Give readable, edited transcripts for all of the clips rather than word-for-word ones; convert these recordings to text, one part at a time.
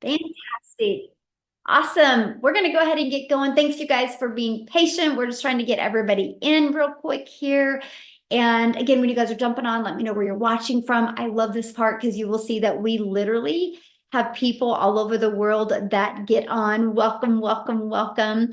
Fantastic. Awesome. We're going to go ahead and get going. Thanks, you guys, for being patient. We're just trying to get everybody in real quick here. And again, when you guys are jumping on, let me know where you're watching from. I love this part because you will see that we literally have people all over the world that get on. Welcome, welcome, welcome.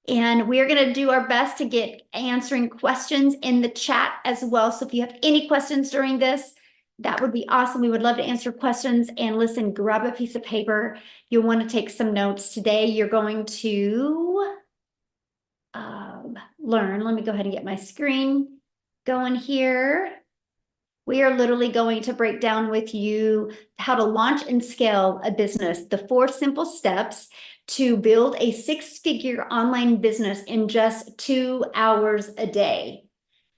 And we are going to do our best to get answering questions in the chat as well. So if you have any questions during this, that would be awesome. We would love to answer questions. And listen, grab a piece of paper. You'll want to take some notes. Today, you're going to learn. Let me go ahead and get my screen going here. We are literally going to break down with you how to launch and scale a business, the 4 simple steps to build a 6-figure online business in just 2 hours a day.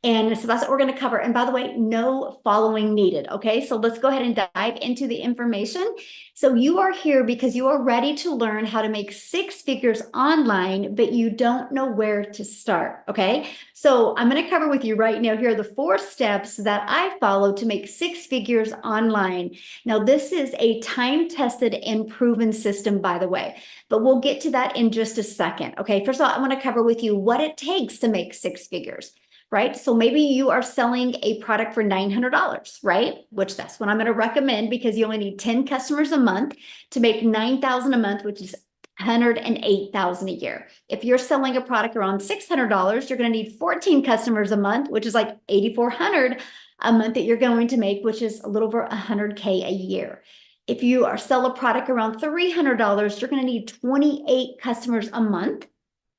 And so that's what we're going to cover. And by the way, no following needed. Okay, so let's go ahead and dive into the information. So you are here because you are ready to learn how to make 6 figures online, but you don't know where to start. Okay, so I'm going to cover with you right now. Here are the 4 steps that I follow to make 6 figures online. Now, this is a time-tested and proven system, by the way, but we'll get to that in just a second. Okay, first of all, I want to cover with you what it takes to make 6 figures. Right? So maybe you are selling a product for $900, right? Which that's what I'm going to recommend because you only need 10 customers a month to make 9,000 a month, which is 108,000 a year. If you're selling a product around $600, you're going to need 14 customers a month, which is like 8,400 a month that you're going to make, which is a little over 100K a year. If you are sell a product around $300, you're going to need 28 customers a month,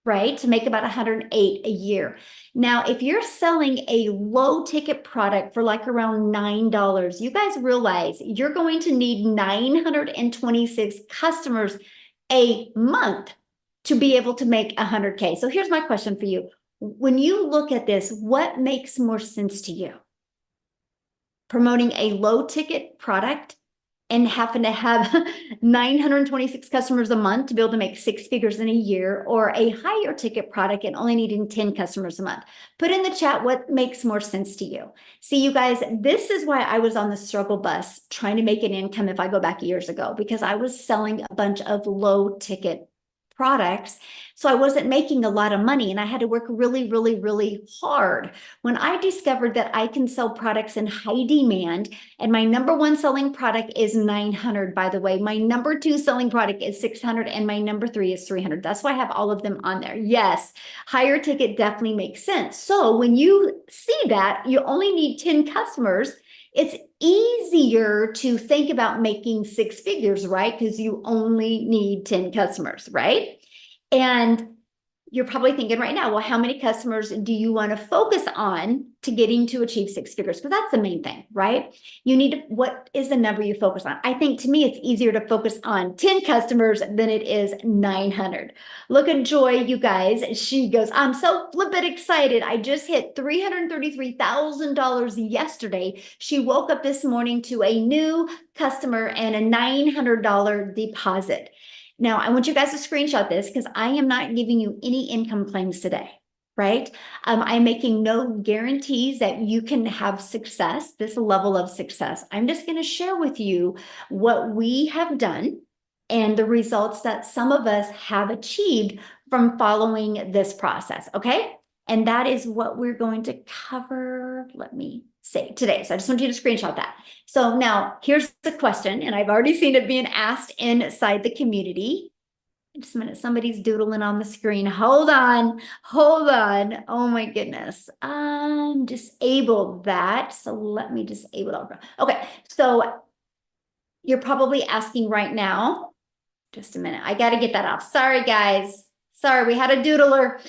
right? To make about 108 a year. Now, if you're selling a low ticket product for like around $9, you guys realize you're going to need 926 customers a month to be able to make 100K. So here's my question for you. When you look at this, what makes more sense to you? Promoting a low ticket product and happen to have 926 customers a month to be able to make 6 figures in a year, or a higher ticket product and only needing 10 customers a month? Put in the chat what makes more sense to you. See, you guys, this is why I was on the struggle bus trying to make an income if I go back years ago, because I was selling a bunch of low ticket products. So I wasn't making a lot of money and I had to work really, really, really hard. When I discovered that I can sell products in high demand, and my number 1 selling product is 900, by the way, my number 2 selling product is 600, and my number 3 is 300. That's why I have all of them on there. Yes, higher ticket definitely makes sense. So when you see that you only need 10 customers, it's easier to think about making 6 figures, right? Because you only need 10 customers, right? And you're probably thinking right now, well, how many customers do you want to focus on to getting to achieve 6 figures? Because that's the main thing, right? You need to, what is the number you focus on? I think to me, it's easier to focus on 10 customers than it is 900. Look at Joy, you guys. She goes, I'm so flippin' excited. I just hit $333,000 yesterday. She woke up this morning to a new customer and a $900 deposit. Now, I want you guys to screenshot this because I am not giving you any income claims today, right? I'm making no guarantees that you can have success, this level of success. I'm just going to share with you what we have done and the results that some of us have achieved from following this process, okay? And that is what we're going to cover. Let me say today. So I just want you to screenshot that. So now here's the question, and I've already seen it being asked inside the community. Just a minute, somebody's doodling on the screen. Hold on, hold on. Oh my goodness. Disabled that. So let me disable it. Okay, so you're probably asking right now, just a minute. I got to get that off. Sorry, guys. Sorry, we had a doodler.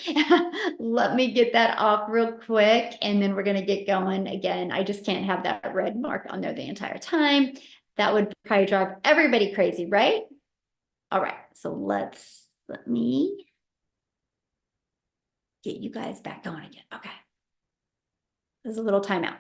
Let me get that off real quick, and then we're going to get going again. I just can't have that red mark on there the entire time. That would probably drive everybody crazy, right? All right, so let me get you guys back going again. Okay. There's a little timeout.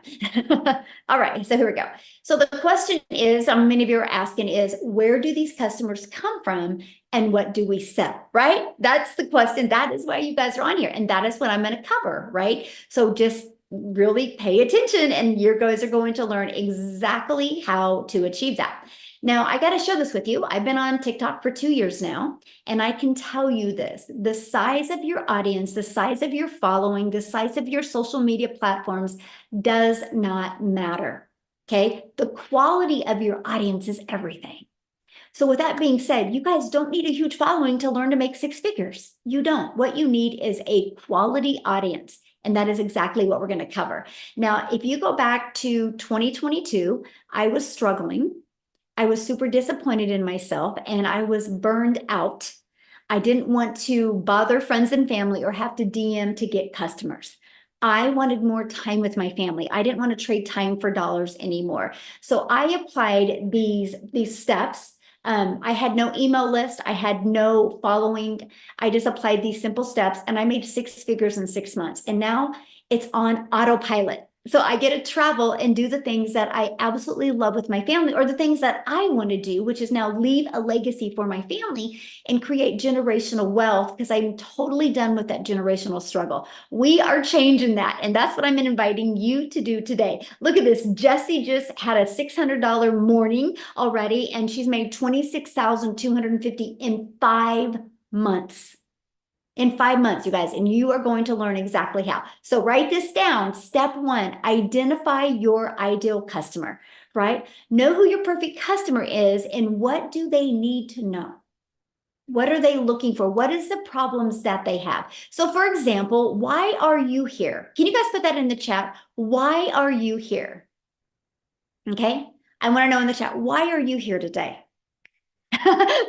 All right, so here we go. So the question is, many of you are asking is, where do these customers come from and what do we sell, right? That's the question. That is why you guys are on here. And that is what I'm going to cover, right? So just really pay attention and your guys are going to learn exactly how to achieve that. Now, I got to share this with you. I've been on TikTok for 2 years now, and I can tell you this, the size of your audience, the size of your following, the size of your social media platforms does not matter. Okay. The quality of your audience is everything. So with that being said, you guys don't need a huge following to learn to make six figures. You don't. What you need is a quality audience. And that is exactly what we're going to cover. Now, if you go back to 2022, I was struggling. I was super disappointed in myself and I was burned out. I didn't want to bother friends and family or have to DM to get customers. I wanted more time with my family. I didn't want to trade time for dollars anymore. So I applied these steps. I had no email list. I had no following. I just applied these simple steps and I made six figures in 6 months. And now it's on autopilot. So I get to travel and do the things that I absolutely love with my family, or the things that I want to do, which is now leave a legacy for my family and create generational wealth, because I'm totally done with that generational struggle. We are changing that. And that's what I'm inviting you to do today. Look at this. Jessie just had a $600 morning already, and she's made $26,250 in 5 months. In 5 months, you guys, and you are going to learn exactly how. So write this down. Step 1, identify your ideal customer, right? Know who your perfect customer is and what do they need to know? What are they looking for? What is the problems that they have? So for example, why are you here? Can you guys put that in the chat? Why are you here? Okay. I want to know in the chat, why are you here today?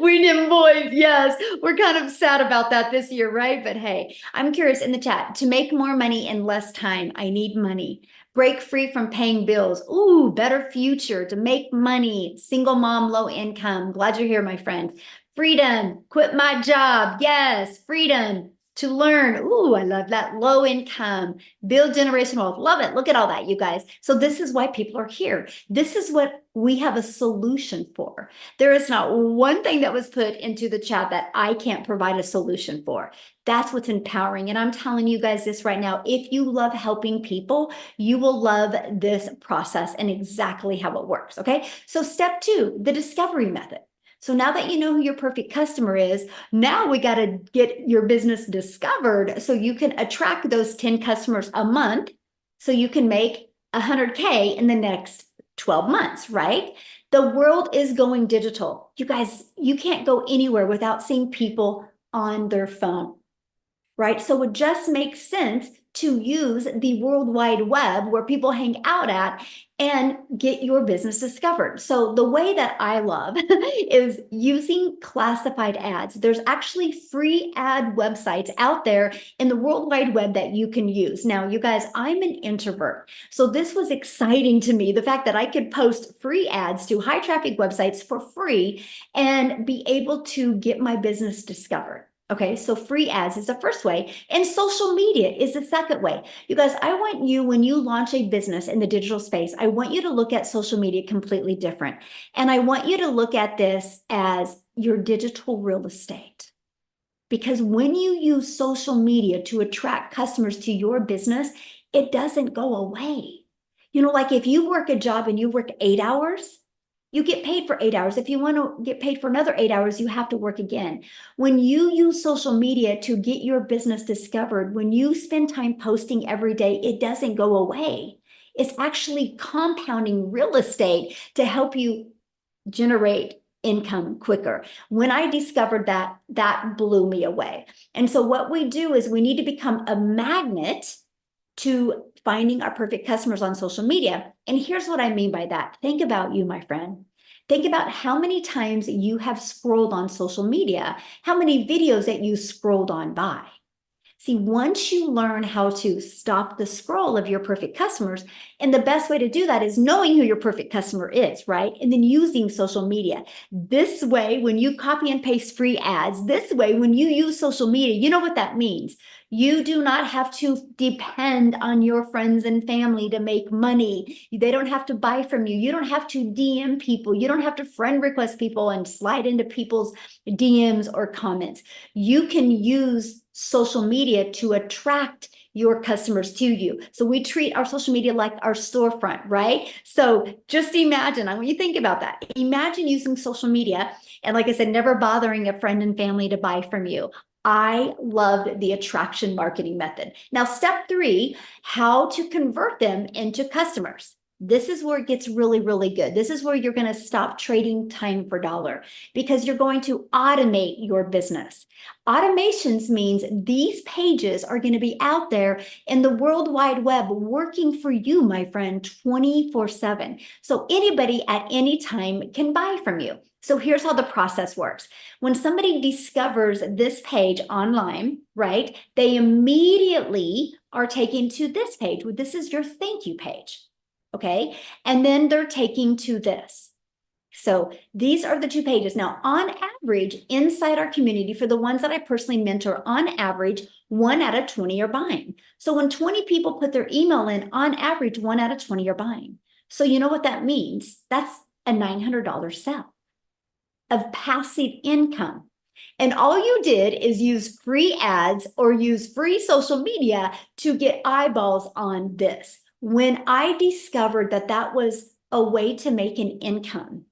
We nim boys, yes. We're kind of sad about that this year, right? But hey, I'm curious in the chat, to make more money in less time, I need money. Break free from paying bills. Ooh, better future, to make money. Single mom, low income. Glad you're here, my friend. Freedom, quit my job. Yes, freedom to learn. Ooh, I love that. Low income, build generational wealth. Love it. Look at all that, you guys. So this is why people are here. This is what we have a solution for. There is not one thing that was put into the chat that I can't provide a solution for. That's what's empowering. And I'm telling you guys this right now. If you love helping people, you will love this process and exactly how it works. Okay. So step 2, the discovery method. So now that you know who your perfect customer is, now we got to get your business discovered so you can attract those 10 customers a month so you can make 100K in the next 12 months, right? The world is going digital. You guys, you can't go anywhere without seeing people on their phone, right? So it just makes sense to use the World Wide Web where people hang out at and get your business discovered. So the way that I love is using classified ads. There's actually free ad websites out there in the World Wide Web that you can use. Now, you guys, I'm an introvert. So this was exciting to me, the fact that I could post free ads to high traffic websites for free and be able to get my business discovered. Okay, so free ads is the first way, and social media is the second way. You guys, I want you, when you launch a business in the digital space, I want you to look at social media completely different. And I want you to look at this as your digital real estate. Because when you use social media to attract customers to your business, it doesn't go away. You know, like if you work a job and you work 8 hours, you get paid for 8 hours. If you want to get paid for another 8 hours, you have to work again. When you use social media to get your business discovered, when you spend time posting every day, it doesn't go away. It's actually compounding real estate to help you generate income quicker. When I discovered that, that blew me away. And so what we do is we need to become a magnet to finding our perfect customers on social media. And here's what I mean by that. Think about you, my friend. Think about how many times you have scrolled on social media, how many videos that you scrolled on by. See, once you learn how to stop the scroll of your perfect customers, and the best way to do that is knowing who your perfect customer is, right? And then using social media. This way, when you copy and paste free ads, this way, when you use social media, you know what that means. You do not have to depend on your friends and family to make money. They don't have to buy from you. You don't have to DM people. You don't have to friend request people and slide into people's DMs or comments. You can use social media to attract your customers to you. So we treat our social media like our storefront, right? So just imagine, I want you to think about that. Imagine using social media and, like I said, never bothering a friend and family to buy from you. I loved the attraction marketing method. Now, step 3, how to convert them into customers. This is where it gets really, really good. This is where you're going to stop trading time for dollar, because you're going to automate your business. Automations means these pages are going to be out there in the World Wide Web working for you, my friend, 24/7. So anybody at any time can buy from you. So here's how the process works. When somebody discovers this page online, right, they immediately are taken to this page. This is your thank you page. Okay, and then they're taking to this. So these are the 2 pages. Now, on average, inside our community, for the ones that I personally mentor, on average, 1 out of 20 are buying. So when 20 people put their email in, on average, 1 out of 20 are buying. So you know what that means? That's a $900 sale of passive income. And all you did is use free ads or use free social media to get eyeballs on this. When I discovered that that was a way to make an income,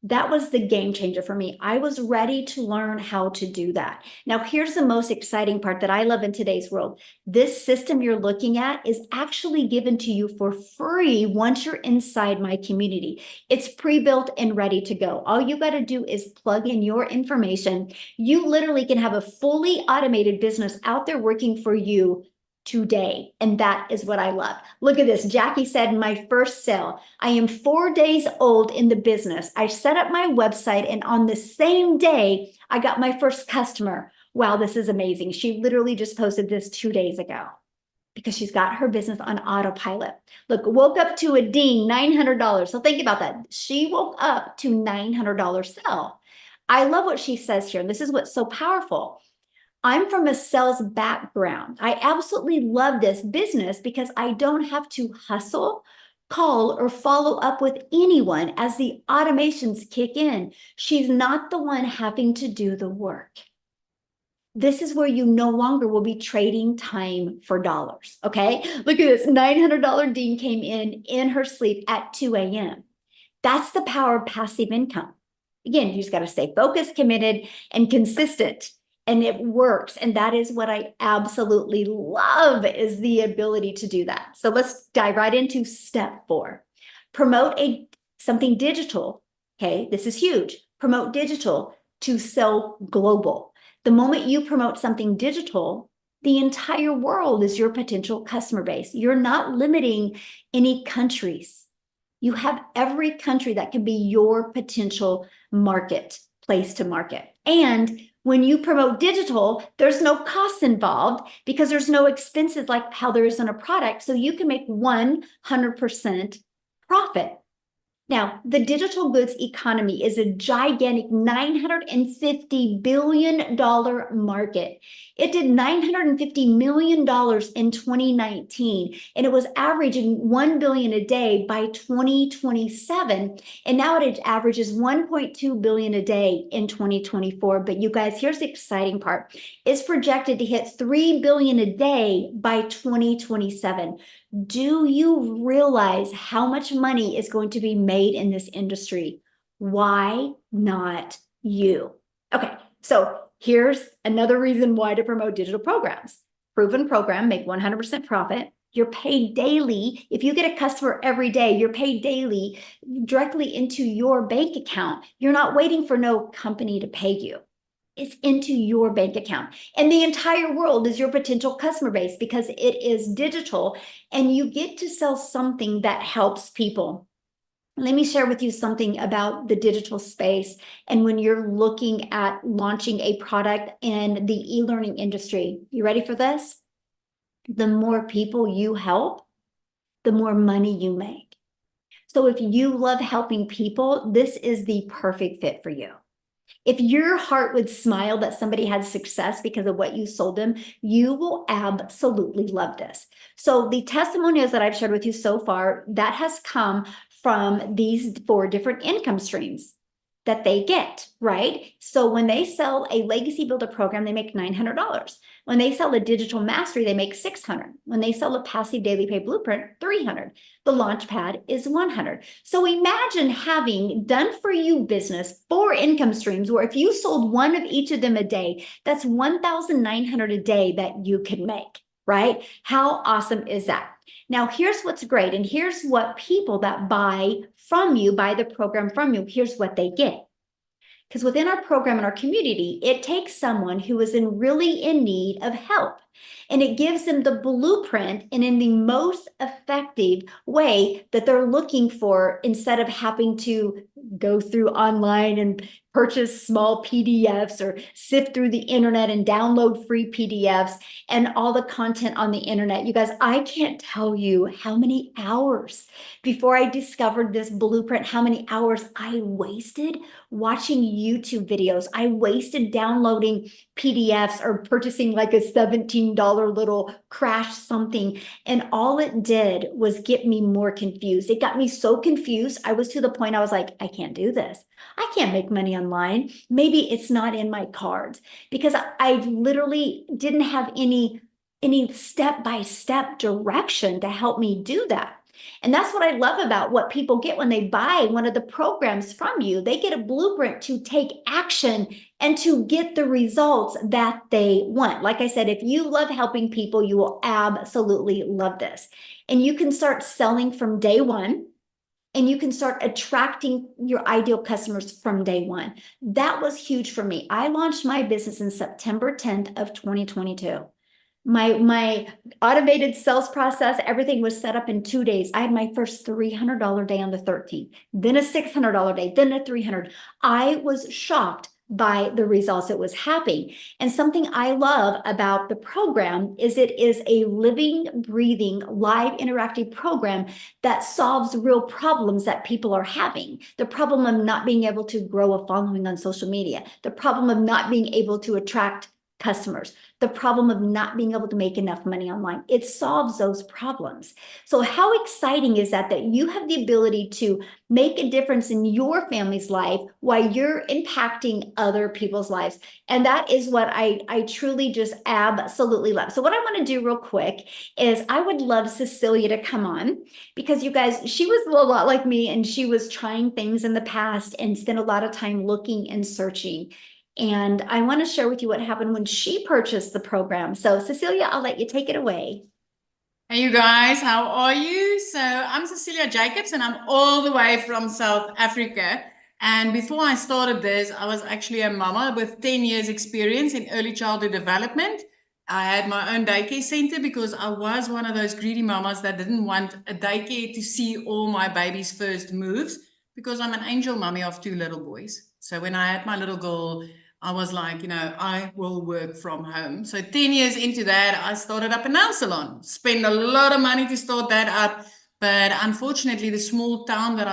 that was the game changer for me. I was ready to learn how to do that. Now, here's the most exciting part that I love in today's world. This system you're looking at is actually given to you for free once you're inside my community. It's pre-built and ready to go. All you got to do is plug in your information. You literally can have a fully automated business out there working for you today. And that is what I love. Look at this. Jackie said, my first sale. I am 4 days old in the business. I set up my website, and on the same day, I got my first customer. Wow, this is amazing. She literally just posted this 2 days ago because she's got her business on autopilot. Look, woke up to a ding, $900. So think about that. She woke up to $900 sale. I love what she says here. And this is what's so powerful. I'm from a sales background. I absolutely love this business because I don't have to hustle, call, or follow up with anyone as the automations kick in. She's not the one having to do the work. This is where you no longer will be trading time for dollars, okay? Look at this, $900 Dean came in her sleep at 2 a.m. That's the power of passive income. Again, you just got to stay focused, committed, and consistent. And it works. And that is what I absolutely love, is the ability to do that. So let's dive right into step 4. Promote something digital. Okay, this is huge. Promote digital to sell global. The moment you promote something digital, the entire world is your potential customer base. You're not limiting any countries. You have every country that can be your potential market, place to market. And when you promote digital, there's no costs involved because there's no expenses like how there is in a product. So you can make 100% profit. Now, the digital goods economy is a gigantic $950 billion market. It did $950 million in 2019, and it was averaging $1 billion a day by 2027. And now it averages $1.2 billion a day in 2024. But you guys, here's the exciting part. It's projected to hit $3 billion a day by 2027. Do you realize how much money is going to be made in this industry? Why not you? Okay, so here's another reason why to promote digital programs. Proven program, make 100% profit. You're paid daily. If you get a customer every day, you're paid daily directly into your bank account. You're not waiting for no company to pay you. It's into your bank account. And the entire world is your potential customer base because it is digital, and you get to sell something that helps people. Let me share with you something about the digital space. And when you're looking at launching a product in the e-learning industry, you ready for this? The more people you help, the more money you make. So if you love helping people, this is the perfect fit for you. If your heart would smile that somebody had success because of what you sold them, you will absolutely love this. So the testimonials that I've shared with you so far, that has come from these 4 different income streams. that they get, right? So when they sell a legacy builder program, they make $900. When they sell a digital mastery, they make $600. When they sell a passive daily pay blueprint, $300. The Launchpad is $100. So imagine having done for you business, 4 income streams, where if you sold one of each of them a day, that's $1,900 a day that you can make, right? How awesome is that? Now, here's what's great. And here's what people that buy from you, buy the program from you, here's what they get. Because within our program and our community, it takes someone who is really in need of help. And it gives them the blueprint and in the most effective way that they're looking for, instead of having to go through online and purchase small PDFs or sift through the internet and download free PDFs and all the content on the internet. You guys, I can't tell you how many hours before I discovered this blueprint, how many hours I wasted watching YouTube videos. I wasted downloading PDFs or purchasing like a $17 little crash something. And all it did was get me more confused. It got me so confused. I was to the point I was like, I can't do this. I can't make money online. Maybe it's not in my cards, because I literally didn't have any step-by-step direction to help me do that. And that's what I love about what people get when they buy one of the programs from you. They get a blueprint to take action and to get the results that they want. Like I said, if you love helping people, you will absolutely love this. And you can start selling from day one. And you can start attracting your ideal customers from day one. That was huge for me. I launched my business in September 10th of 2022. My automated sales process, everything was set up in 2 days. I had my first $300 day on the 13th, then a $600 day, then a $300. I was shocked by the results it was having. And something I love about the program is it is a living, breathing, live, interactive program that solves real problems that people are having. The problem of not being able to grow a following on social media, the problem of not being able to attract customers, the problem of not being able to make enough money online. It solves those problems. So how exciting is that you have the ability to make a difference in your family's life while you're impacting other people's lives? And that is what I truly just absolutely love. So what I want to do real quick is I would love Cecilia to come on, because you guys, she was a lot like me, and she was trying things in the past and spent a lot of time looking and searching. And I want to share with you what happened when she purchased the program. So Cecilia, I'll let you take it away. Hey, you guys, how are you? So I'm Cecilia Jacobs, and I'm all the way from South Africa. And before I started this, I was actually a mama with 10 years experience in early childhood development. I had my own daycare center because I was one of those greedy mamas that didn't want a daycare to see all my baby's first moves, because I'm an angel mummy of 2 little boys. So when I had my little girl, I was like, I will work from home. So 10 years into that, I started up a nail salon. Spent a lot of money to start that up. But unfortunately, the small town that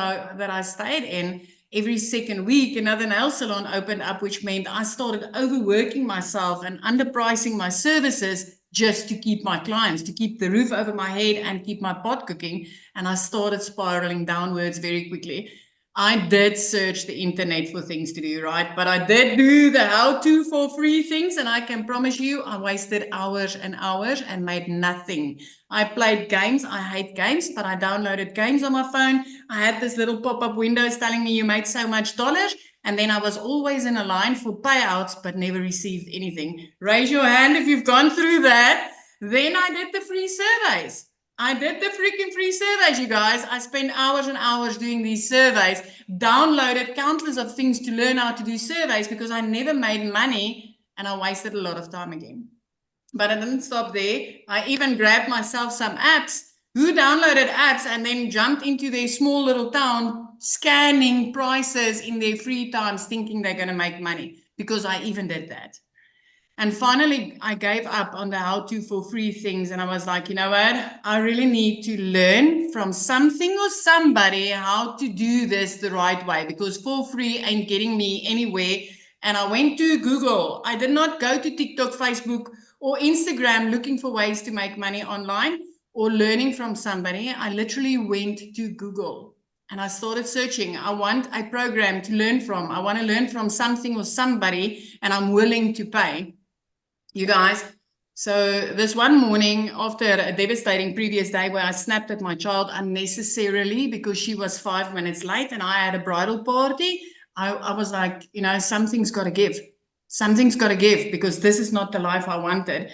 I stayed in, every second week, another nail salon opened up, which meant I started overworking myself and underpricing my services just to keep my clients, to keep the roof over my head and keep my pot cooking. And I started spiraling downwards very quickly. I did search the internet for things to do, right? But I did do the how-to for free things, and I can promise you I wasted hours and hours and made nothing. I played games. I hate games, but I downloaded games on my phone. I had this little pop-up windows telling me you made so much dollars, and then I was always in a line for payouts, but never received anything. Raise your hand if you've gone through that. Then I did the free surveys. I did the freaking free surveys, you guys. I spent hours and hours doing these surveys, downloaded countless of things to learn how to do surveys, because I never made money and I wasted a lot of time again. But I didn't stop there. I even grabbed myself some apps. Who downloaded apps and then jumped into their small little town, scanning prices in their free times, thinking they're going to make money, because I even did that. And finally, I gave up on the how-to for free things. And I was like, you know what? I really need to learn from something or somebody how to do this the right way, because for free ain't getting me anywhere. And I went to Google. I did not go to TikTok, Facebook, or Instagram looking for ways to make money online or learning from somebody. I literally went to Google. And I started searching. I want a program to learn from. I want to learn from something or somebody, and I'm willing to pay. You guys, so this one morning after a devastating previous day where I snapped at my child unnecessarily because she was 5 minutes late and I had a bridal party, I was like, you know, something's got to give. Something's got to give because this is not the life I wanted.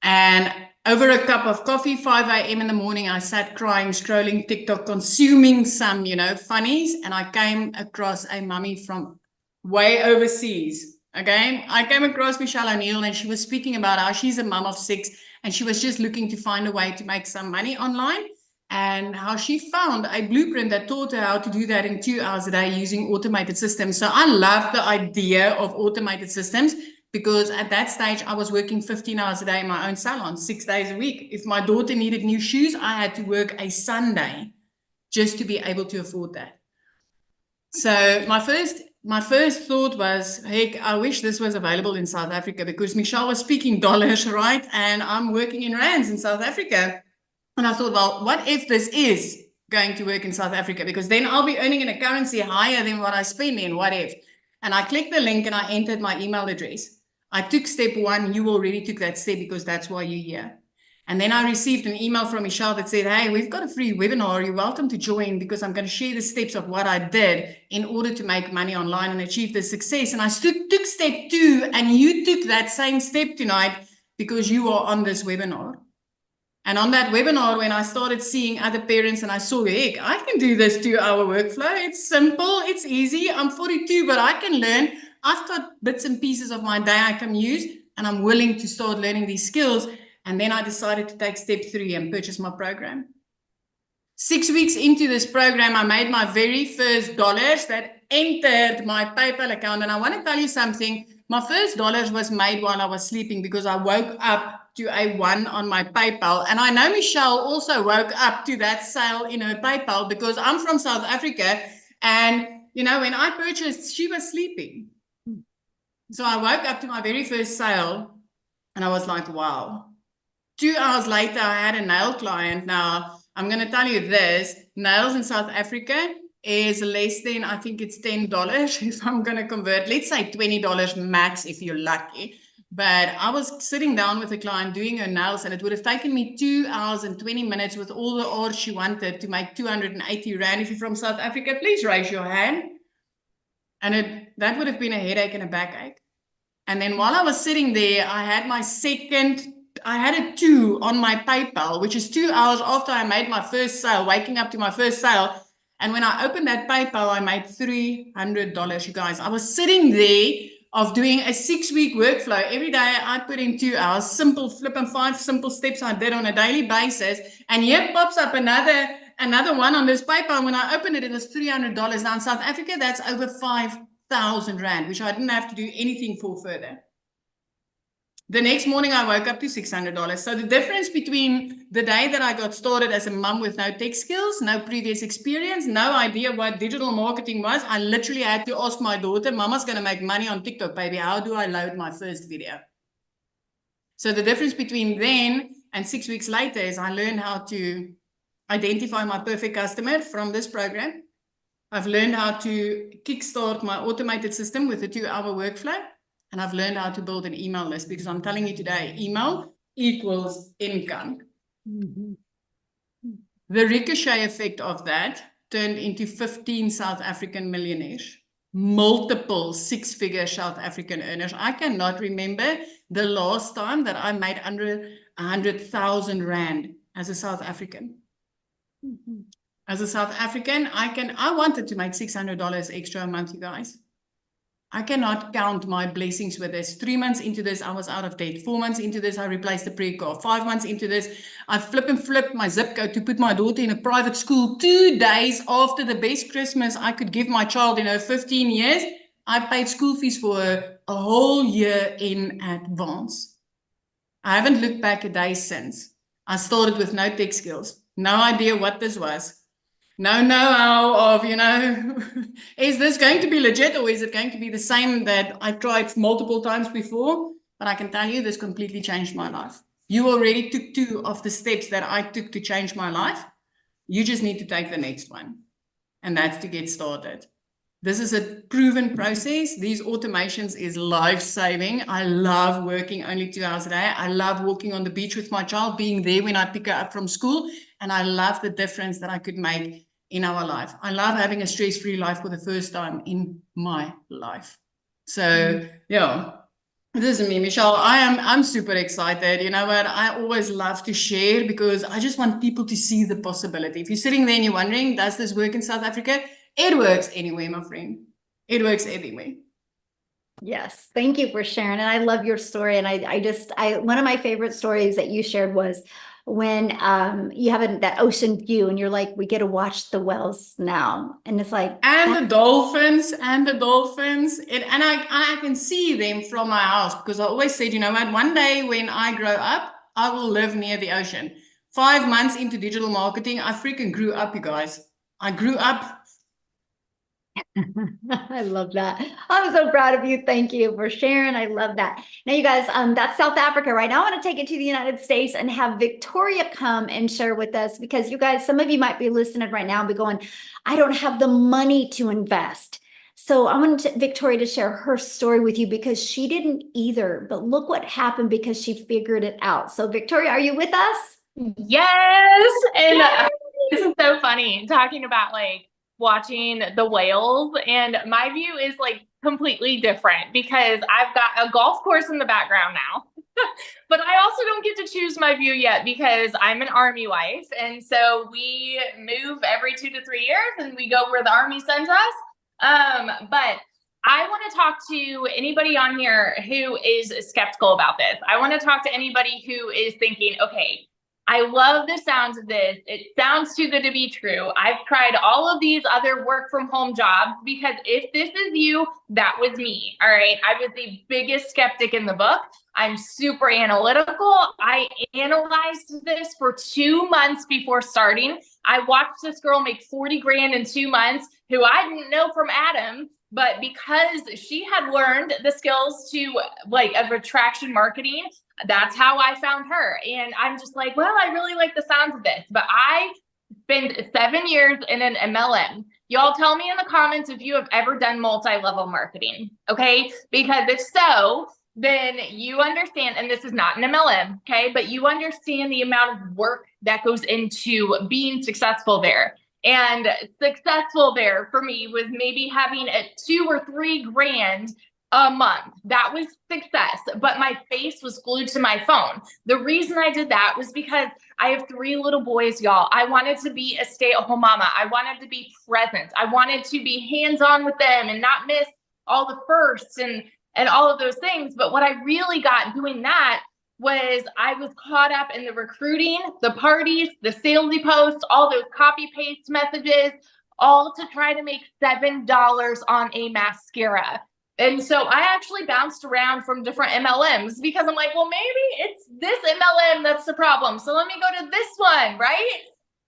And over a cup of coffee, 5 a.m. in the morning, I sat crying, scrolling TikTok, consuming some, you know, funnies. And I came across a mummy from way overseas. Okay. I came across Michelle O'Neill and she was speaking about how she's a mum of 6 and she was just looking to find a way to make some money online and how she found a blueprint that taught her how to do that in 2 hours a day using automated systems. So I love the idea of automated systems. Because at that stage, I was working 15 hours a day in my own salon, 6 days a week. If my daughter needed new shoes, I had to work a Sunday just to be able to afford that. So my first thought was, heck, I wish this was available in South Africa because Michelle was speaking dollars, right? And I'm working in rands in South Africa. And I thought, well, what if this is going to work in South Africa? Because then I'll be earning in a currency higher than what I spend in. What if? And I clicked the link and I entered my email address. I took step 1. You already took that step because that's why you're here. And then I received an email from Michelle that said, hey, we've got a free webinar. You're welcome to join because I'm going to share the steps of what I did in order to make money online and achieve this success. And I took step 2 and you took that same step tonight because you are on this webinar. And on that webinar, when I started seeing other parents and I saw, heck, I can do this 2-hour workflow. It's simple. It's easy. I'm 42, but I can learn. I've got bits and pieces of my day I can use, and I'm willing to start learning these skills. And then I decided to take step 3 and purchase my program. 6 weeks into this program, I made my very first dollars that entered my PayPal account. And I want to tell you something. My first dollars was made while I was sleeping because I woke up to a 1 on my PayPal. And I know Michelle also woke up to that sale in her PayPal because I'm from South Africa. And, you know, when I purchased, she was sleeping. So I woke up to my very first sale and I was like, wow. 2 hours later, I had a nail client. Now, I'm going to tell you this. Nails in South Africa is less than, I think it's $10 if I'm going to convert. Let's say $20 max if you're lucky. But I was sitting down with a client doing her nails, and it would have taken me 2 hours and 20 minutes with all the art she wanted to make 280 Rand. If you're from South Africa, please raise your hand. And that would have been a headache and a backache. And then while I was sitting there, I had a 2 on my PayPal, which is 2 hours after I made my first sale, waking up to my first sale. And when I opened that PayPal, I made $300, you guys. I was sitting there of doing a 6-week workflow. Every day I put in 2 hours, simple flip and 5 simple steps I did on a daily basis. And here pops up another one on this PayPal. When I opened it, it was $300. Now in South Africa, that's over 5,000 Rand, which I didn't have to do anything for further. The next morning, I woke up to $600. So the difference between the day that I got started as a mom with no tech skills, no previous experience, no idea what digital marketing was, I literally had to ask my daughter, Mama's going to make money on TikTok, baby. How do I load my first video? So the difference between then and 6 weeks later is I learned how to identify my perfect customer from this program. I've learned how to kickstart my automated system with a 2-hour workflow. And I've learned how to build an email list because I'm telling you today, email equals income. Mm-hmm. The ricochet effect of that turned into 15 South African millionaires, multiple 6-figure South African earners. I cannot remember the last time that I made under 100,000 Rand as a South African. Mm-hmm. As a South African, I wanted to make $600 extra a month, you guys. I cannot count my blessings with this. 3 months into this, I was out of debt. 4 months into this, I replaced the pre card. 5 months into this, I flipped my zip code to put my daughter in a private school. 2 days after the best Christmas I could give my child in her 15 years, I paid school fees for her a whole year in advance. I haven't looked back a day since. I started with no tech skills. No idea what this was. No know-how of, is this going to be legit or is it going to be the same that I tried multiple times before? But I can tell you this completely changed my life. You already took 2 of the steps that I took to change my life. You just need to take the next one. and that's to get started. This is a proven process. These automations is life-saving. I love working only 2 hours a day. I love walking on the beach with my child, being there when I pick her up from school, and I love the difference that I could make in our life. I love having a stress-free life for the first time in my life. So, yeah. This is me, Michelle. I'm super excited. You know what? I always love to share because I just want people to see the possibility. If you're sitting there and you're wondering, does this work in South Africa? It works anyway, my friend. It works anyway. Yes, thank you for sharing. And I love your story. And one of my favorite stories that you shared was when you have that ocean view and you're like, we get to watch the whales now. And it's like, and the dolphins. And I can see them from my house because I always said, you know what, one day when I grow up, I will live near the ocean. 5 months into digital marketing, I freaking grew up, you guys. I grew up. I love that. I'm so proud of you. Thank you for sharing. I love that. Now, you guys, that's South Africa right now. I want to take it to the United States and have Victoria come and share with us because you guys, some of you might be listening right now and be going, I don't have the money to invest. So I wanted Victoria to share her story with you because she didn't either, but look what happened because she figured it out. So Victoria, are you with us? Yes. And this is so funny talking about like watching the whales, and my view is like completely different because I've got a golf course in the background now. But I also don't get to choose my view yet because I'm an Army wife. And so we move every 2 to 3 years and we go where the Army sends us. But I want to talk to anybody on here who is skeptical about this. I want to talk to anybody who is thinking, okay, I love the sounds of this. It sounds too good to be true. I've tried all of these other work from home jobs because if this is you, that was me. All right. I was the biggest skeptic in the book. I'm super analytical. I analyzed this for 2 months before starting. I watched this girl make 40 grand in 2 months who I didn't know from Adam, but because she had learned the skills to like of attraction marketing, that's how I found her. And I'm just like, well, I really like the sounds of this, but I spent 7 years in an MLM. Y'all tell me in the comments if you have ever done multi-level marketing, okay? Because if so, then you understand, and this is not an MLM, okay? But you understand the amount of work that goes into being successful there. And successful there for me was maybe having a 2 or 3 grand a month. That was success, but my face was glued to my phone. The reason I did that was because I have 3 little boys, y'all. I wanted to be a stay-at-home mama. I wanted to be present. I wanted to be hands-on with them and not miss all the firsts and all of those things. But what I really got doing that was I was caught up in the recruiting, the parties, the salesy posts, all those copy paste messages, all to try to make $7 on a mascara. And so I actually bounced around from different MLMs because I'm like, well, maybe it's this MLM that's the problem. So let me go to this one, right?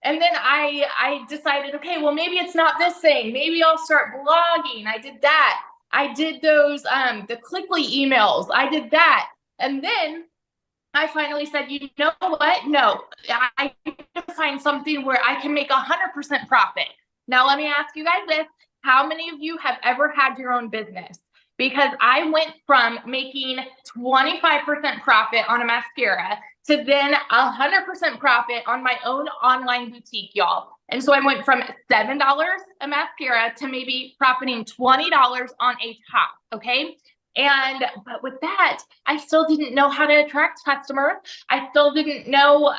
And then I decided, okay, well, maybe it's not this thing. Maybe I'll start blogging. I did that. I did those, the Clickly emails. I did that. And then I finally said, you know what? No, I need to find something where I can make 100% profit. Now, let me ask you guys this. How many of you have ever had your own business? Because I went from making 25% profit on a mascara to then 100% profit on my own online boutique, y'all. And so I went from $7 a mascara to maybe profiting $20 on a top, okay? But with that, I still didn't know how to attract customers. I still didn't know,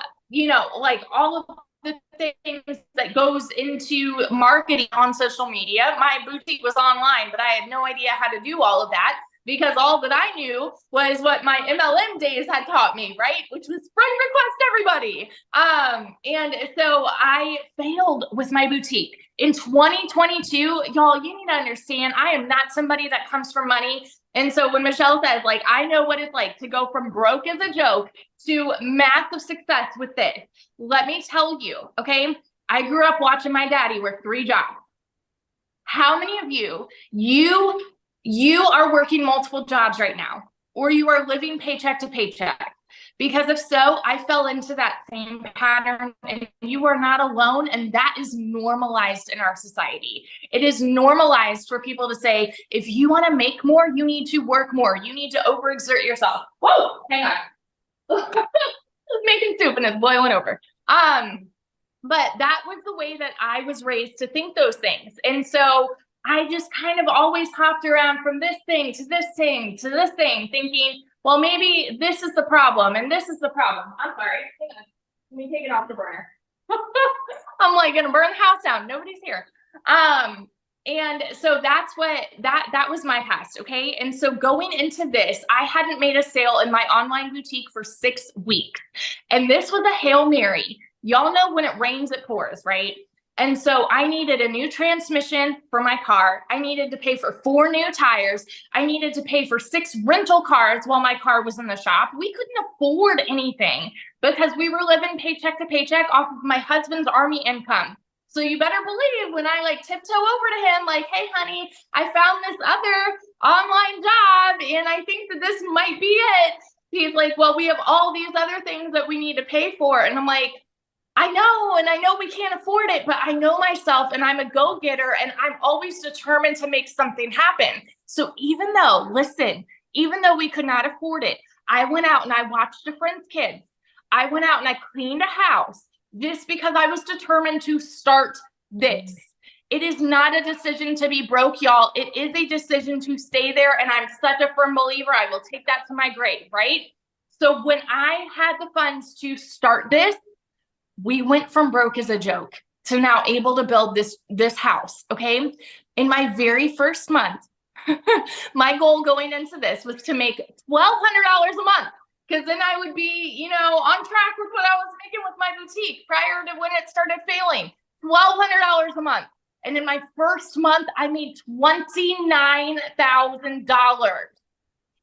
like all of the things that goes into marketing on social media. My boutique was online, but I had no idea how to do all of that because all that I knew was what my MLM days had taught me, right? Which was friend request everybody. And so I failed with my boutique. In 2022, y'all, you need to understand, I am not somebody that comes from money. And so when Michelle says, like, I know what it's like to go from broke as a joke to massive success with this, let me tell you, okay, I grew up watching my daddy work 3 jobs. How many of you are working multiple jobs right now, or you are living paycheck to paycheck? Because if so, I fell into that same pattern, and you are not alone. And that is normalized in our society. It is normalized for people to say, if you want to make more, you need to work more. You need to overexert yourself. Whoa, hang on. Just making soup and it's boiling over. But that was the way that I was raised to think those things. And so I just kind of always hopped around from this thing to this thing to this thing, thinking, well, maybe this is the problem and this is the problem. I'm sorry. Hang on. Let me take it off the burner. I'm like gonna burn the house down. Nobody's here. And so that's what that was my past. Okay. And so going into this, I hadn't made a sale in my online boutique for 6 weeks. And this was a Hail Mary. Y'all know when it rains, it pours, right? And so I needed a new transmission for my car. I needed to pay for 4 new tires. I needed to pay for 6 rental cars while my car was in the shop. We couldn't afford anything because we were living paycheck to paycheck off of my husband's Army income. So you better believe when I like tiptoe over to him, like, hey, honey, I found this other online job and I think that this might be it. He's like, well, we have all these other things that we need to pay for. And I'm like, I know, and I know we can't afford it, but I know myself and I'm a go-getter and I'm always determined to make something happen. So even though we could not afford it, I went out and I watched a friend's kids. I went out and I cleaned a house just because I was determined to start this. It is not a decision to be broke, y'all. It is a decision to stay there. And I'm such a firm believer. I will take that to my grave, right? So when I had the funds to start this, we went from broke as a joke to now able to build this house, okay? In my very first month, my goal going into this was to make $1,200 a month, because then I would be, on track with what I was making with my boutique prior to when it started failing. $1,200 a month. And in my first month, I made $29,000.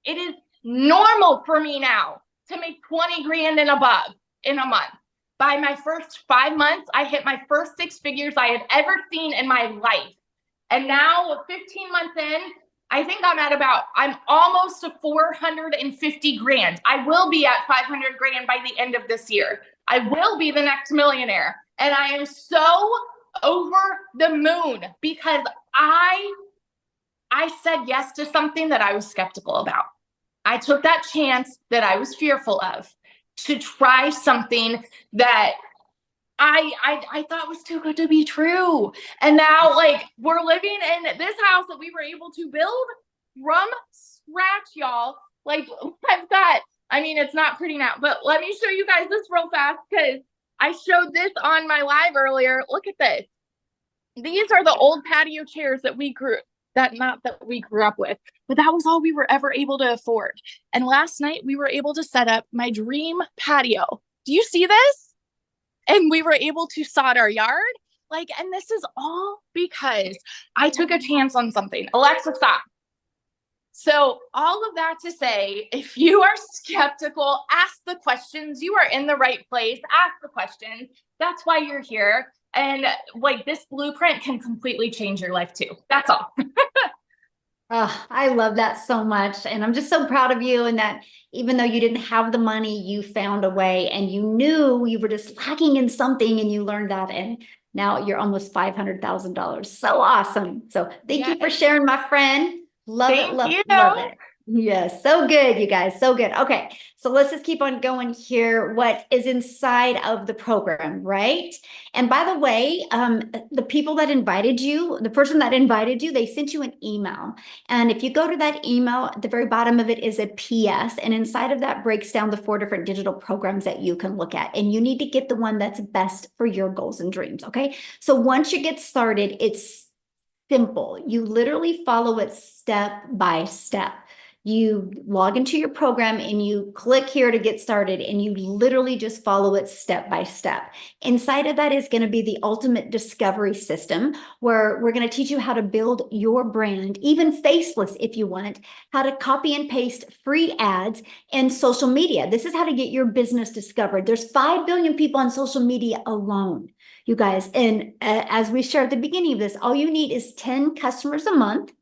It is normal for me now to make 20 grand and above in a month. By my first 5 months, I hit my first 6 figures I had ever seen in my life. And now 15 months in, I think I'm almost to 450 grand. I will be at 500 grand by the end of this year. I will be the next millionaire. And I am so over the moon because I said yes to something that I was skeptical about. I took that chance that I was fearful of to try something that I thought was too good to be true. And now, like, we're living in this house that we were able to build from scratch, y'all. Like, it's not pretty now, but let me show you guys this real fast because I showed this on my live earlier. Look at this. These are the old patio chairs that we grew up with, but that was all we were ever able to afford. And last night we were able to set up my dream patio. Do you see this? And we were able to sod our yard. And this is all because I took a chance on something. Alexa, stop. So all of that to say, if you are skeptical, ask the questions. You are in the right place. Ask the questions. That's why you're here. And this blueprint can completely change your life too. That's all. Oh, I love that so much. And I'm just so proud of you, and that even though you didn't have the money, you found a way and you knew you were just lacking in something and you learned that. And now you're almost $500,000. So awesome. So thank you for sharing, my friend. Love it. Love it. Yes. So good, you guys. So good. Okay. So let's just keep on going here. What is inside of the program, right? And by the way, the people that invited you, the person that invited you, they sent you an email. And if you go to that email, at the very bottom of it is a PS. And inside of that breaks down the 4 different digital programs that you can look at. And you need to get the one that's best for your goals and dreams. Okay. So once you get started, it's simple. You literally follow it step by step. You log into your program and you click here to get started, and you literally just follow it step by step. Inside of that is going to be the ultimate discovery system, where we're going to teach you how to build your brand, even faceless if you want, how to copy and paste free ads and social media. This is how to get your business discovered. There's 5 billion people on social media alone, you guys. And as we shared at the beginning of this, all you need is 10 customers a month.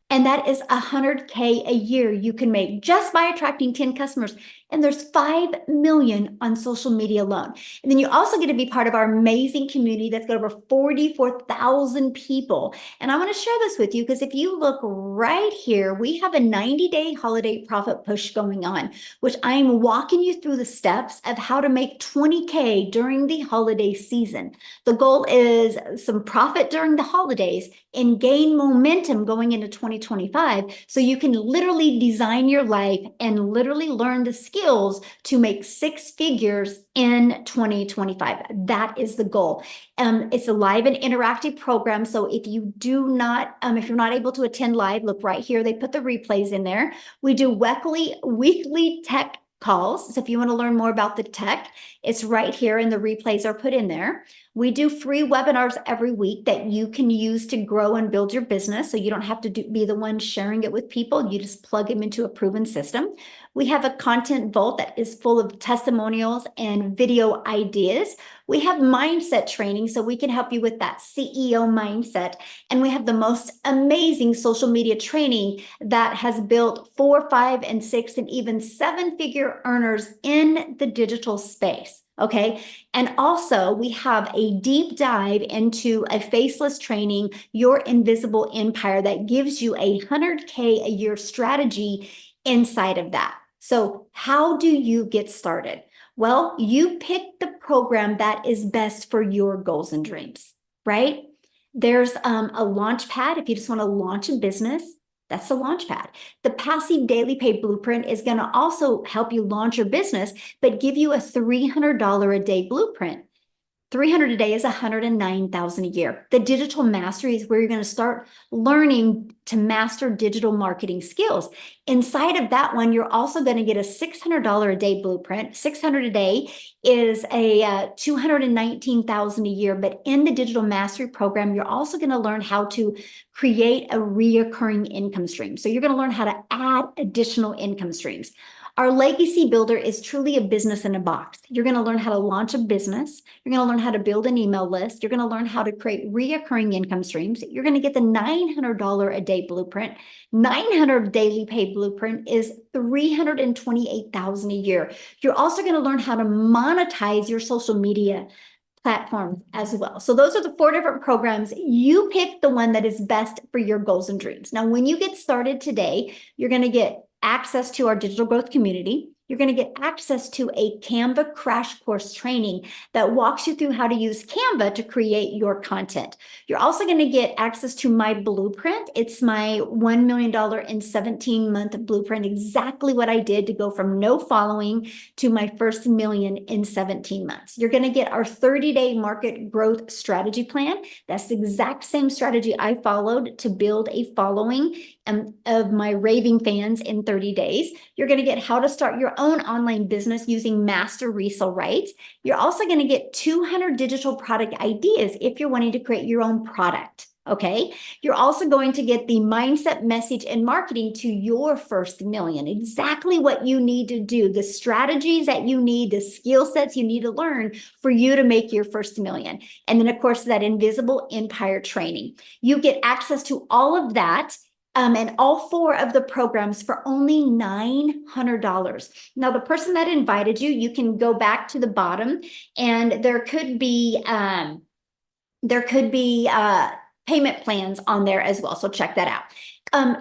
And that is $100K a year you can make just by attracting 10 customers. And there's 5 million on social media alone. And then you also get to be part of our amazing community that's got over 44,000 people. And I want to share this with you because if you look right here, we have a 90-day holiday profit push going on, which I'm walking you through the steps of how to make 20K during the holiday season. The goal is some profit during the holidays and gain momentum going into 2025 so you can literally design your life and literally learn the skills to make 6 figures in 2025. That is the goal. It's a live and interactive program. So if you do not, if you're not able to attend live, look right here. They put the replays in there. We do weekly tech calls. So if you want to learn more about the tech, it's right here and the replays are put in there. We do free webinars every week that you can use to grow and build your business. So you don't have to be the one sharing it with people. You just plug them into a proven system. We have a content vault that is full of testimonials and video ideas. We have mindset training so we can help you with that CEO mindset. And we have the most amazing social media training that has built 4, 5, and 6, and even 7-figure earners in the digital space. Okay. And also we have a deep dive into a faceless training, Your Invisible Empire, that gives you a 100K a year strategy inside of that. So how do you get started? Well, you pick the program that is best for your goals and dreams, right? There's a launch pad if you just want to launch a business. That's the launch pad. The passive daily pay blueprint is going to also help you launch your business, but give you a $300 a day blueprint. 300 a day is 109,000 a year. The digital mastery is where you're going to start learning to master digital marketing skills. Inside of that one, you're also going to get a $600 a day blueprint. 600 a day is a 219,000 a year. But in the digital mastery program, you're also going to learn how to create a reoccurring income stream. So you're going to learn how to add additional income streams. Our legacy builder is truly a business in a box. You're going to learn how to launch a business. You're going to learn how to build an email list. You're going to learn how to create reoccurring income streams. You're going to get the $900 a day blueprint. 900 daily pay blueprint is 328,000 a year. You're also going to learn how to monetize your social media platforms as well. So those are the 4 different programs. You pick the one that is best for your goals and dreams. Now, when you get started today, you're going to get access to our digital growth community. You're going to get access to a Canva crash course training that walks you through how to use Canva to create your content. You're also going to get access to my blueprint. It's my $1 million in 17-month blueprint, exactly what I did to go from no following to my first million in 17 months. You're going to get our 30-day market growth strategy plan. That's the exact same strategy I followed to build a following of my raving fans in 30 days. You're going to get how to start your own online business using master resale rights. You're also going to get 200 digital product ideas if you're wanting to create your own product. Okay. You're also going to get the mindset, message, and marketing to your first million. Exactly what you need to do, the strategies that you need, the skill sets you need to learn for you to make your first million. And then, of course, that invisible empire training. You get access to all of that. And all 4 of the programs for only $900. Now, the person that invited you, you can go back to the bottom, and there could be payment plans on there as well. So check that out.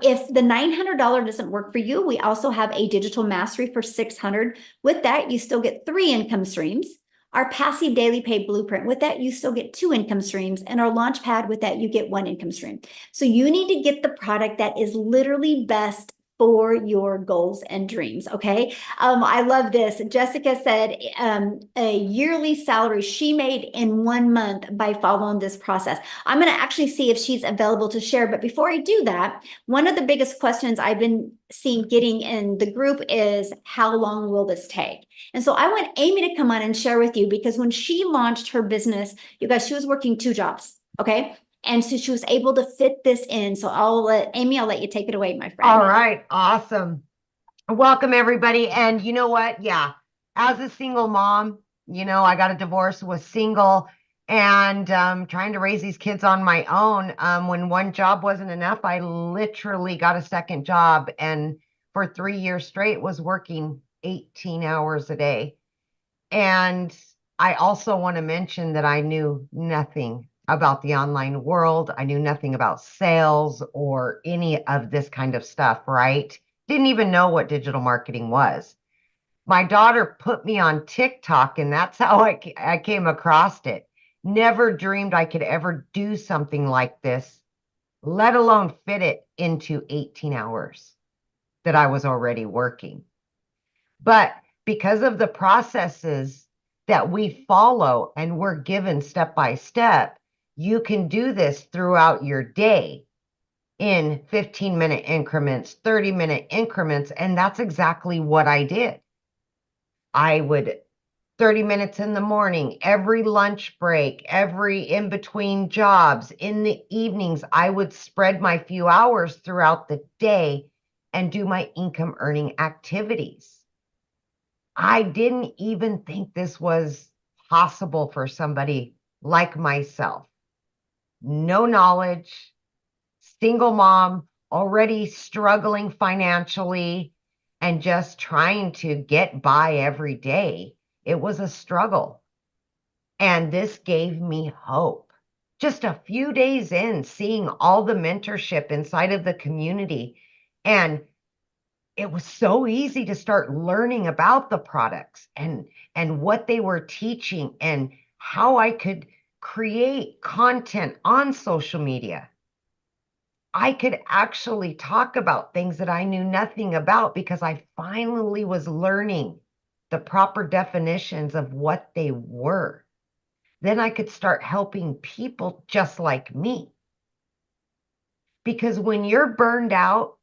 If the $900 doesn't work for you, we also have a digital mastery for $600. With that, you still get 3 income streams. Our passive daily pay blueprint, with that, you still get 2 income streams. And our launch pad, with that, you get 1 income stream. So you need to get the product that is literally best for your goals and dreams. Okay. I love this. Jessica said a yearly salary she made in 1 month by following this process. I'm going to actually see if she's available to share. But before I do that, one of the biggest questions I've been seeing getting in the group is, how long will this take? And so I want Amy to come on and share with you, because when she launched her business, you guys, she was working 2 jobs. Okay. And so she was able to fit this in. So I'll let you take it away, my friend. All right. Awesome. Welcome, everybody. And you know what? Yeah. As a single mom, I got a divorce, was single, and trying to raise these kids on my own. When one job wasn't enough, I literally got a second job, and for 3 years straight was working 18 hours a day. And I also want to mention that I knew nothing about the online world. I knew nothing about sales or any of this kind of stuff, right? Didn't even know what digital marketing was. My daughter put me on TikTok, and that's how I came across it. Never dreamed I could ever do something like this, let alone fit it into 18 hours that I was already working. But because of the processes that we follow and we're given step by step, you can do this throughout your day in 15-minute increments, 30-minute increments. And that's exactly what I did. I would 30 minutes in the morning, every lunch break, every in between jobs, in the evenings, I would spread my few hours throughout the day and do my income earning activities. I didn't even think this was possible for somebody like myself. No knowledge, single mom, already struggling financially, and just trying to get by every day. It was a struggle. And this gave me hope. Just a few days in, seeing all the mentorship inside of the community. And it was so easy to start learning about the products and what they were teaching and how I could create content on social media. I could actually talk about things that I knew nothing about because I finally was learning the proper definitions of what they were. Then I could start helping people just like me. Because when you're burned out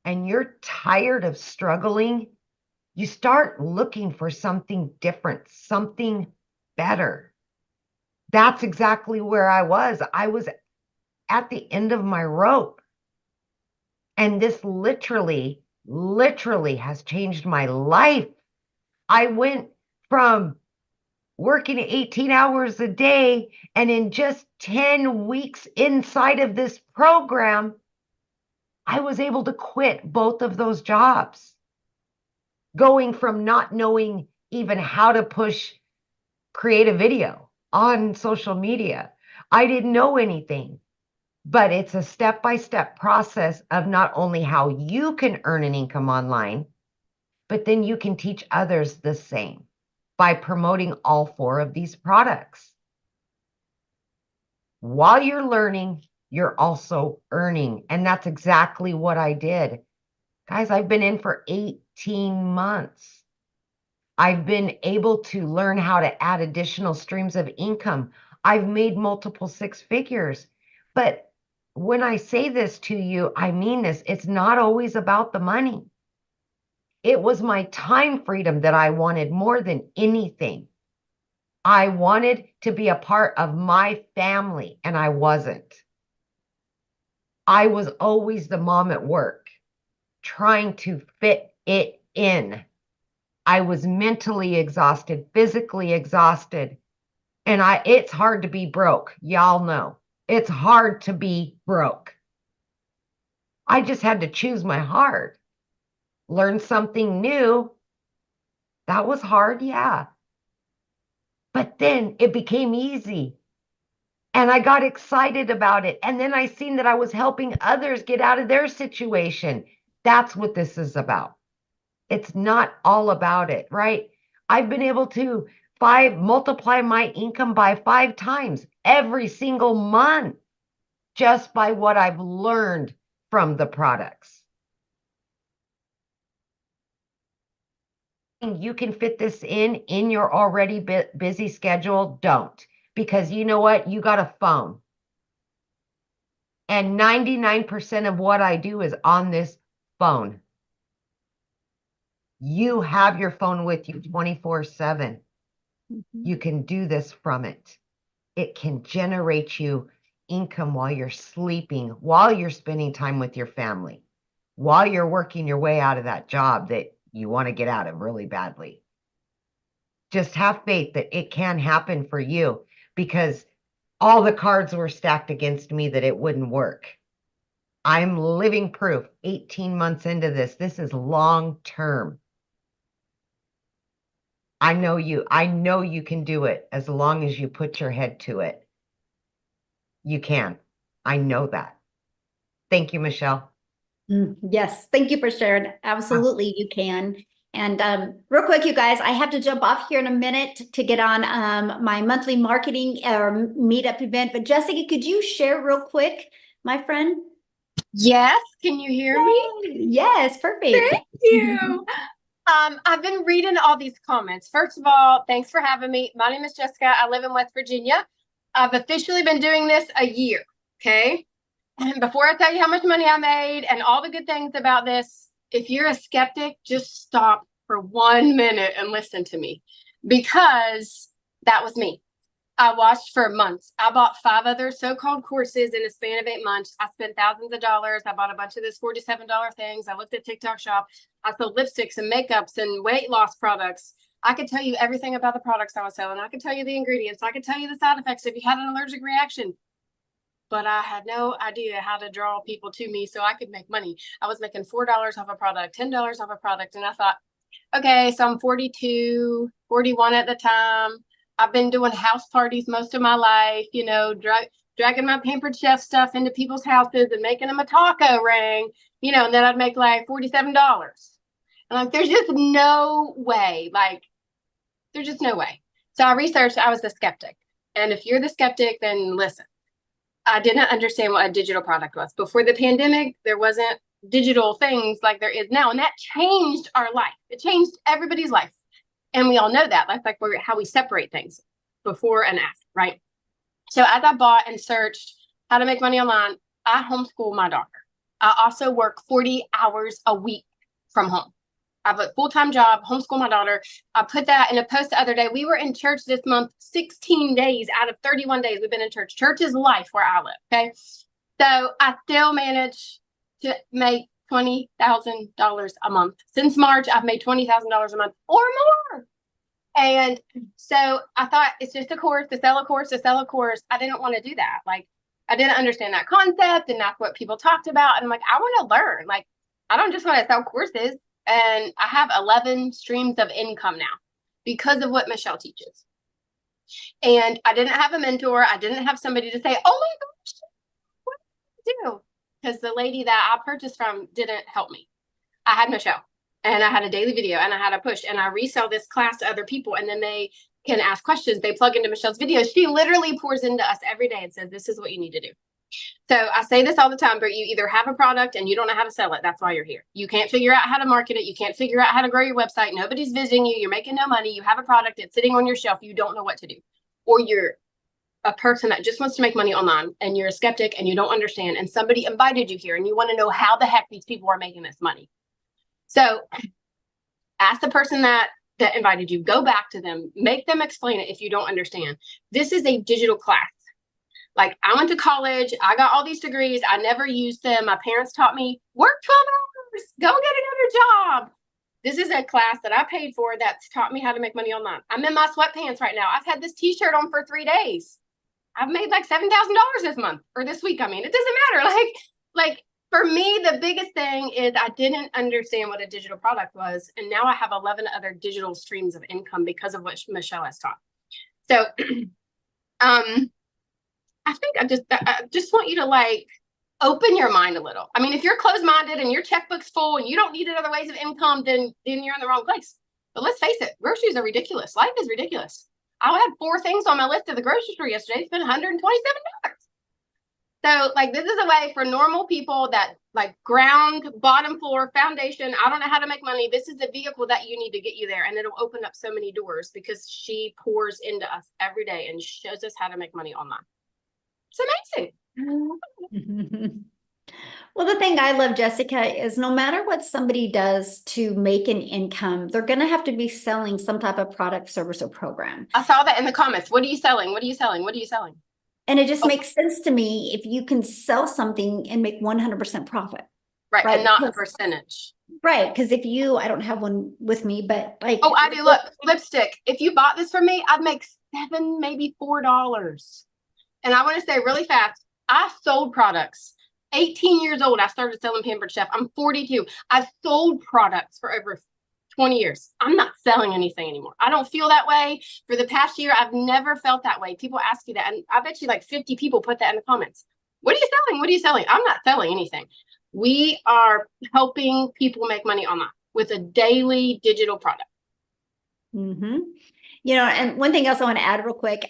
and you're tired of struggling, you start looking for something different, something better. That's exactly where I was. I was at the end of my rope. And this literally has changed my life. I went from working 18 hours a day, and in just 10 weeks inside of this program, I was able to quit both of those jobs. Going from not knowing even how to create a video on social media. I didn't know anything. But it's a step-by-step process of not only how you can earn an income online, but then you can teach others the same by promoting all 4 of these products. While you're learning, you're also earning. And that's exactly what I did. Guys, I've been in for 18 months. I've been able to learn how to add additional streams of income. I've made multiple 6 figures. But when I say this to you, I mean this. It's not always about the money. It was my time freedom that I wanted more than anything. I wanted to be a part of my family, and I wasn't. I was always the mom at work, trying to fit it in. I was mentally exhausted, physically exhausted, and it's hard to be broke. Y'all know. It's hard to be broke. I just had to choose my heart. Learn something new. That was hard, yeah. But then it became easy. And I got excited about it. And then I seen that I was helping others get out of their situation. That's what this is about. It's not all about it, right? I've been able to multiply my income by 5 times every single month just by what I've learned from the products. You can fit this in your already busy schedule. Don't, because you know what? You got a phone. And 99% of what I do is on this phone. You have your phone with you 24/7. You can do this from it. It can generate you income while you're sleeping, while you're spending time with your family, while you're working your way out of that job that you want to get out of really badly. Just have faith that it can happen for you, because all the cards were stacked against me that it wouldn't work. I'm living proof 18 months into this. This is long term. I know you can do it as long as you put your head to it. You can. I know that. Thank you, Michelle. Yes, thank you for sharing. Absolutely, you can. And real quick, you guys, I have to jump off here in a minute to get on my monthly marketing or meetup event. But Jessica, could you share real quick, my friend? Yes, can you hear me? Yes, perfect. Thank you. I've been reading all these comments. First of all, thanks for having me. My name is Jessica. I live in West Virginia. I've officially been doing this a year, okay? And before I tell you how much money I made and all the good things about this, if you're a skeptic, just stop for 1 minute and listen to me, because that was me. I watched for months. I bought 5 other so-called courses in a span of 8 months. I spent thousands of dollars. I bought a bunch of this $47 things. I looked at TikTok Shop. I sold lipsticks and makeups and weight loss products. I could tell you everything about the products I was selling. I could tell you the ingredients. I could tell you the side effects if you had an allergic reaction. But I had no idea how to draw people to me so I could make money. I was making $4 off a product, $10 off a product. And I thought, okay, so I'm 42, 41 at the time. I've been doing house parties most of my life, you know, dragging my Pampered Chef stuff into people's houses and making them a taco ring, you know, and then I'd make like $47. And like, there's just no way, like, there's just no way. So I researched, I was the skeptic. And if you're the skeptic, then listen. I didn't understand what a digital product was. Before the pandemic, there wasn't digital things like there is now. And that changed our life. It changed everybody's life. And we all know that. That's like how we separate things before and after, right? So as I bought and searched how to make money online, I homeschool my daughter. I also work 40 hours a week from home. I have a full-time job, homeschool my daughter. I put that in a post the other day. We were in church this month, 16 days out of 31 days we've been in church. Church is life where I live, okay? So I still manage to make $20,000 a month. Since March, I've made $20,000 a month or more. And so I thought, it's just a course, to sell a course, to sell a course. I didn't want to do that. Like, I didn't understand that concept, and that's what people talked about. And I'm like, I want to learn. Like, I don't just want to sell courses. And I have 11 streams of income now because of what Michelle teaches. And I didn't have a mentor. I didn't have somebody to say, oh my gosh, what do I do? Because the lady that I purchased from didn't help me. I had Michelle, and I had a daily video, and I had a push, and I resell this class to other people, and then they can ask questions. They plug into Michelle's videos. She literally pours into us every day and says, this is what you need to do. So I say this all the time, but you either have a product and you don't know how to sell it. That's why you're here. You can't figure out how to market it. You can't figure out how to grow your website. Nobody's visiting you. You're making no money. You have a product. It's sitting on your shelf. You don't know what to do. Or you're a person that just wants to make money online, and you're a skeptic and you don't understand. And somebody invited you here and you want to know how the heck these people are making this money. So ask the person that invited you, go back to them, make them explain it if you don't understand. This is a digital class. Like, I went to college, I got all these degrees, I never used them. My parents taught me, work 12 hours, go get another job. This is a class that I paid for that's taught me how to make money online. I'm in my sweatpants right now. I've had this t-shirt on for 3 days. I've made like $7,000 this month, or this week. I mean, it doesn't matter. Like for me, the biggest thing is I didn't understand what a digital product was. And now I have 11 other digital streams of income because of what Michelle has taught. So, I think I just want you to like open your mind a little. I mean, if you're closed-minded and your checkbook's full and you don't need other ways of income, then you're in the wrong place. But let's face it, groceries are ridiculous. Life is ridiculous. I had 4 things on my list at the grocery store yesterday. Spent $127. So like, this is a way for normal people that like ground, bottom floor, foundation. I don't know how to make money. This is a vehicle that you need to get you there. And it'll open up so many doors because she pours into us every day and shows us how to make money online. It's amazing. Well, the thing I love, Jessica, is no matter what somebody does to make an income, they're going to have to be selling some type of product, service, or program. I saw that in the comments. What are you selling? What are you selling? What are you selling? And it just makes sense to me if you can sell something and make 100% profit. Right. And not a percentage. Right. Because if you, I don't have one with me, but like. Oh, I do. Look, lipstick. If you bought this from me, I'd make $7, maybe $4. And I want to say really fast, I sold products. 18 years old, I started selling Pampered Chef. I'm 42. I've sold products for over 20 years. I'm not selling anything anymore. I don't feel that way. For the past year, I've never felt that way. People ask you that, and I bet you like 50 people put that in the comments. What are you selling? What are you selling? I'm not selling anything. We are helping people make money online with a daily digital product. Mm-hmm. You know, and one thing else I want to add real quick.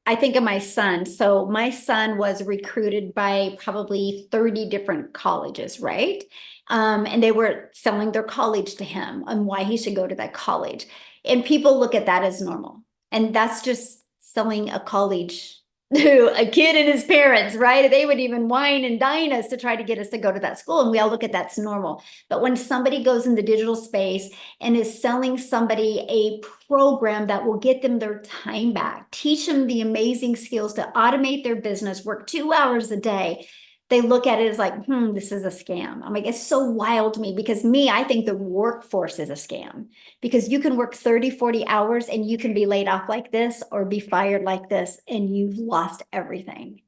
I think of my son. So my son was recruited by probably 30 different colleges, right? And they were selling their college to him and why he should go to that college. And people look at that as normal. And that's just selling a college to a kid and his parents, right? They would even wine and dine us to try to get us to go to that school. And we all look at that's normal. But when somebody goes in the digital space and is selling somebody a program that will get them their time back, teach them the amazing skills to automate their business, work 2 hours a day, they look at it as like, this is a scam. I'm like, it's so wild to me because I think the workforce is a scam because you can work 30, 40 hours and you can be laid off like this or be fired like this and you've lost everything.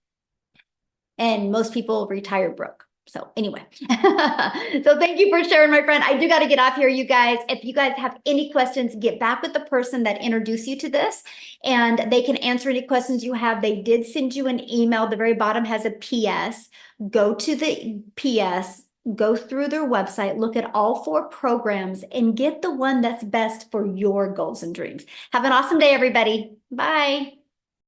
And most people retire broke. So anyway, so thank you for sharing, my friend. I do got to get off here, you guys. If you guys have any questions, get back with the person that introduced you to this and they can answer any questions you have. They did send you an email. The very bottom has a PS. Go to the PS, go through their website, look at all 4 programs and get the one that's best for your goals and dreams. Have an awesome day, everybody. Bye.